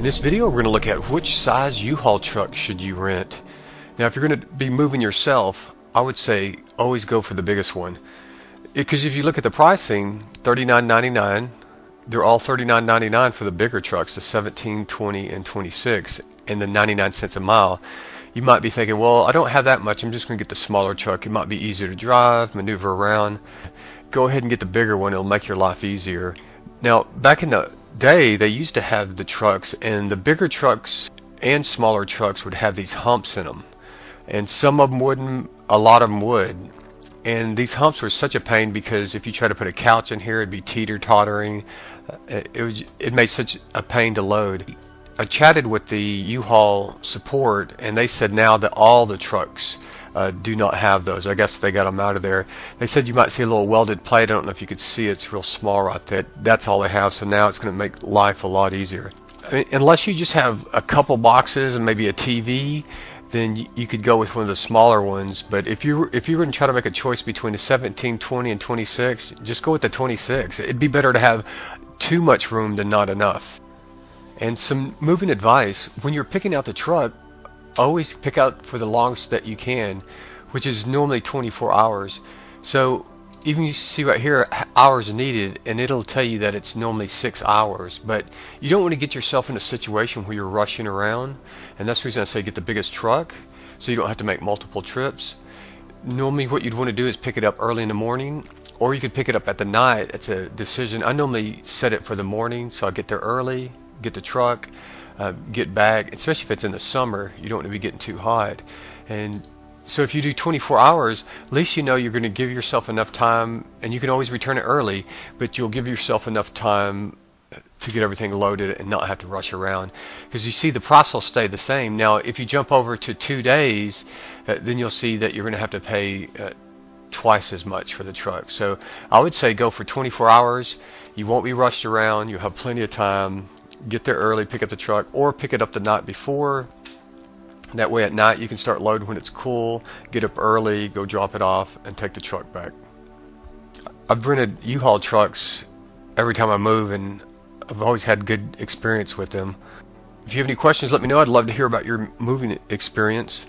In this video, we're going to look at which size U-Haul truck should you rent. Now, if you're going to be moving yourself, I would say always go for the biggest one. Because if you look at the pricing, $39.99, they're all $39.99 for the bigger trucks, the 17, 20, and 26, and the 99 cents a mile. You might be thinking, well, I don't have that much. I'm just going to get the smaller truck. It might be easier to drive, maneuver around. Go ahead and get the bigger one. It'll make your life easier. Now, back in the day, they used to have the trucks, and the bigger trucks and smaller trucks would have these humps in them. And some of them wouldn't, a lot of them would. And these humps were such a pain because if you try to put a couch in here, it'd be teeter-tottering. It made such a pain to load. I chatted with the U-Haul support, and they said now that all the trucks do not have those. I guess they got them out of there. They said you might see a little welded plate. I don't know if you could see it. It's real small right there. That's all they have, so now it's going to make life a lot easier. I mean, unless you just have a couple boxes and maybe a TV, then you could go with one of the smaller ones. But if you were going to try to make a choice between a 17, 20, and 26, just go with the 26. It'd be better to have too much room than not enough. And some moving advice, when you're picking out the truck, always pick out for the longest that you can, which is normally 24 hours. So even you see right here, hours needed, and it'll tell you that it's normally 6 hours. But you don't want to get yourself in a situation where you're rushing around, and that's the reason I say get the biggest truck, so you don't have to make multiple trips. Normally what you'd want to do is pick it up early in the morning, or you could pick it up at the night. It's a decision. I normally set it for the morning, so I get there early, get the truck, get back, especially if it's in the summer. You don't want to be getting too hot. And so if you do 24 hours, at least you know you're going to give yourself enough time, and you can always return it early, but you'll give yourself enough time to get everything loaded and not have to rush around. Because you see, the price will stay the same. Now, if you jump over to 2 days, then you'll see that you're going to have to pay twice as much for the truck. So I would say go for 24 hours. You won't be rushed around. You'll have plenty of time. Get there early, pick up the truck, or pick it up the night before. That way at night you can start loading when it's cool, get up early, go drop it off, and take the truck back. I've rented U-Haul trucks every time I move, and I've always had good experience with them. If you have any questions, let me know. I'd love to hear about your moving experience.